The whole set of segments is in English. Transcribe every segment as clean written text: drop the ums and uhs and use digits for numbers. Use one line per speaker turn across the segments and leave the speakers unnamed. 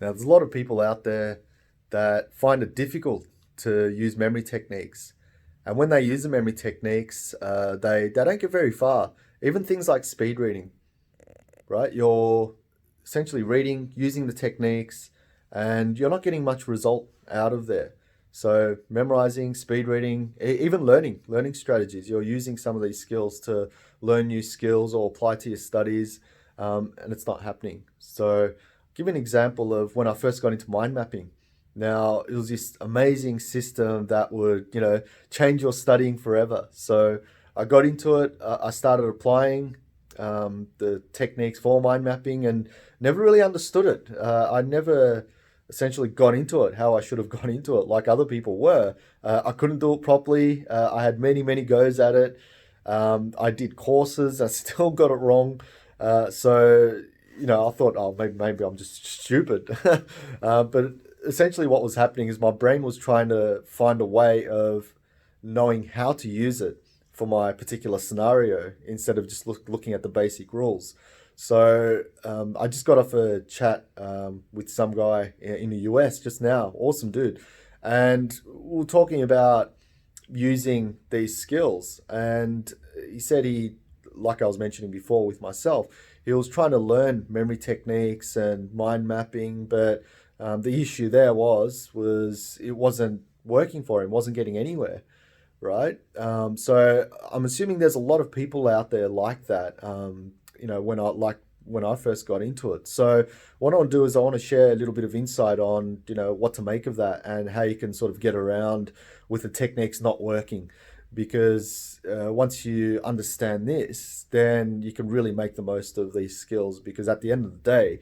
Now, there's a lot of people out there that find it difficult to use memory techniques. And when they use the memory techniques, they don't get very far. Even things like speed reading, right? You're essentially reading, using the techniques, and you're not getting much result out of there. So memorizing, speed reading, even learning strategies. You're using some of these skills to learn new skills or apply to your studies, and it's not happening. So, give you an example of when I first got into mind mapping. Now, it was this amazing system that would, change your studying forever. So I got into it. I started applying the techniques for mind mapping and never really understood it. I never essentially got into it how I should have gone into it, like other people were. I couldn't do it properly. I had many goes at it. I did courses. I still got it wrong. I thought, oh, maybe I'm just stupid. But essentially, what was happening is my brain was trying to find a way of knowing how to use it for my particular scenario instead of just looking at the basic rules. So I just got off a chat with some guy in the US just now. Awesome dude. And we were talking about using these skills. And he said like I was mentioning before with myself, he was trying to learn memory techniques and mind mapping, but the issue there was it wasn't working for him, wasn't getting anywhere, right? So I'm assuming there's a lot of people out there like that. When I first got into it. So what I want to do is I want to share a little bit of insight on what to make of that and how you can sort of get around with the techniques not working. Because once you understand this, then you can really make the most of these skills. Because at the end of the day,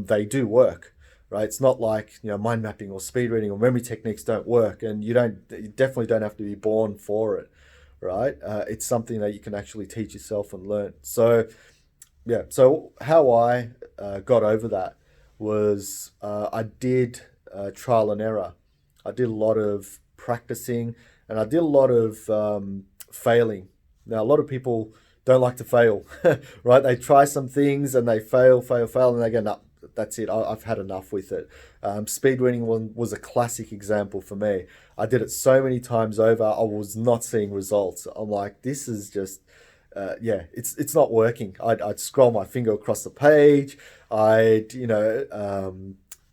they do work, right? It's not like mind mapping or speed reading or memory techniques don't work, and you definitely don't have to be born for it, right? It's something that you can actually teach yourself and learn. So yeah, so how I got over that was I did trial and error. I did a lot of practicing, and I did a lot of failing. Now, a lot of people don't like to fail, right? They try some things and they fail, and they go, no, that's it. I've had enough with it. Speed reading was a classic example for me. I did it so many times over. I was not seeing results. I'm like, this is just yeah, it's not working. I'd scroll my finger across the page. I'd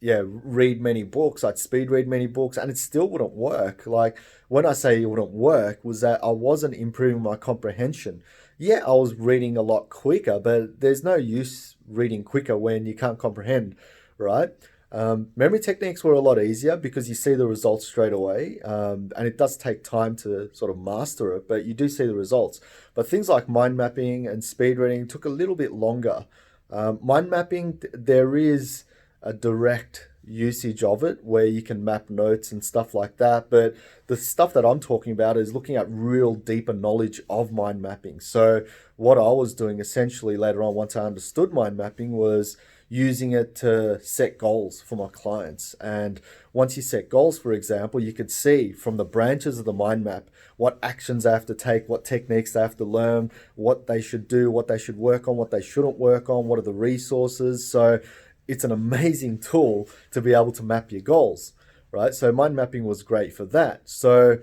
read many books. I'd speed read many books, and it still wouldn't work. Like when I say it wouldn't work, was that I wasn't improving my comprehension. Yeah, I was reading a lot quicker, but there's no use reading quicker when you can't comprehend, right? Memory techniques were a lot easier because you see the results straight away, and it does take time to sort of master it, but you do see the results. But things like mind mapping and speed reading took a little bit longer. Mind mapping, there is a direct usage of it where you can map notes and stuff like that. But the stuff that I'm talking about is looking at real deeper knowledge of mind mapping. So, what I was doing essentially later on, once I understood mind mapping, was using it to set goals for my clients. And once you set goals, for example, you could see from the branches of the mind map what actions they have to take, what techniques they have to learn, what they should do, what they should work on, what they shouldn't work on, what are the resources. So it's an amazing tool to be able to map your goals, right? So mind mapping was great for that. So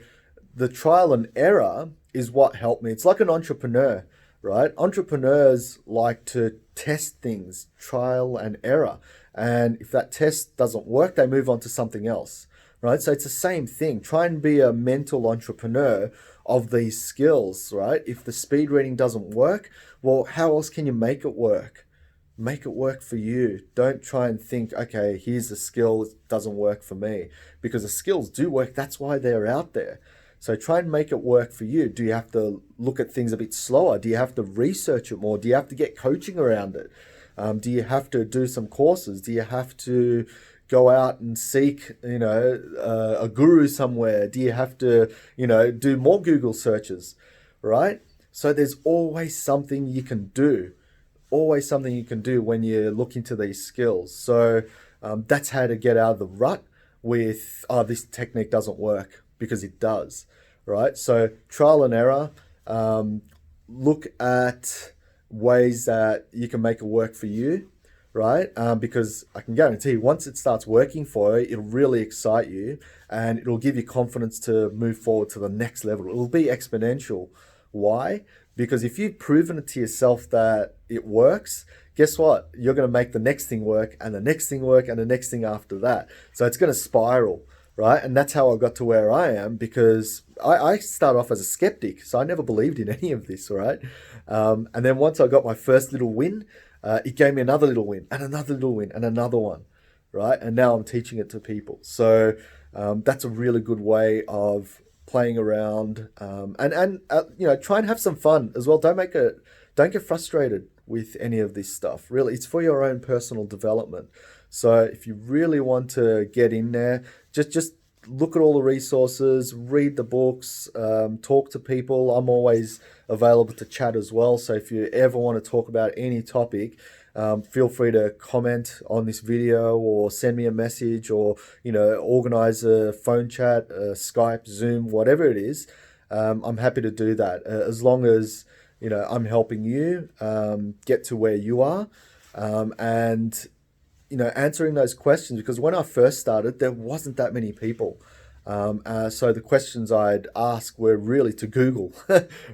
the trial and error is what helped me. It's like an entrepreneur, right? Entrepreneurs like to test things, trial and error. And if that test doesn't work, they move on to something else, right? So it's the same thing. Try and be a mental entrepreneur of these skills, right? If the speed reading doesn't work, well, how else can you make it work? Make it work for you. Don't try and think, okay, here's a skill, it doesn't work for me. Because the skills do work, that's why they're out there. So try and make it work for you. Do you have to look at things a bit slower? Do you have to research it more? Do you have to get coaching around it? Do you have to do some courses? Do you have to go out and seek, a guru somewhere? Do you have to, do more Google searches, right? So there's always something you can do, always something you can do when you look into these skills. So that's how to get out of the rut with, oh, this technique doesn't work, because it does, right? So trial and error, look at ways that you can make it work for you, right? Because I can guarantee once it starts working for you, it'll really excite you and it'll give you confidence to move forward to the next level. It'll be exponential. Why? Because if you've proven it to yourself that it works, guess what? You're going to make the next thing work and the next thing work and the next thing after that. So it's going to spiral, right? And that's how I got to where I am because I started off as a skeptic. So I never believed in any of this, right? And then once I got my first little win, it gave me another little win and another little win and another one, right? And now I'm teaching it to people. So that's a really good way of playing around and try and have some fun as well. Don't get frustrated with any of this stuff. Really, it's for your own personal development. So if you really want to get in there, just look at all the resources, read the books, talk to people. I'm always available to chat as well. So if you ever want to talk about any topic, feel free to comment on this video or send me a message or, organize a phone chat, Skype, Zoom, whatever it is. I'm happy to do that as long as, I'm helping you get to where you are. And answering those questions because when I first started, there wasn't that many people. So the questions I'd ask were really to Google,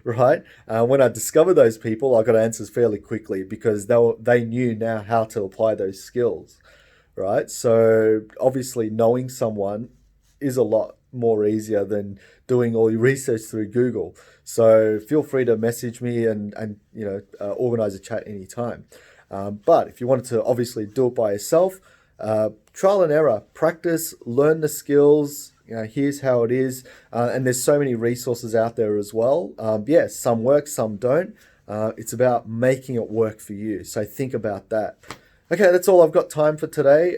right? When I discovered those people, I got answers fairly quickly because they knew now how to apply those skills, right? So obviously knowing someone is a lot more easier than doing all your research through Google. So feel free to message me and organize a chat anytime. But if you wanted to obviously do it by yourself, trial and error, practice, learn the skills. Here's how it is. And there's so many resources out there as well. Yes, some work, some don't. It's about making it work for you. So think about that. Okay, that's all I've got time for today.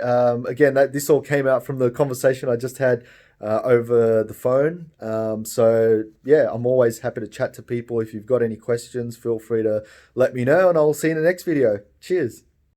Again, this all came out from the conversation I just had over the phone. So yeah, I'm always happy to chat to people. If you've got any questions, feel free to let me know and I'll see you in the next video. Cheers.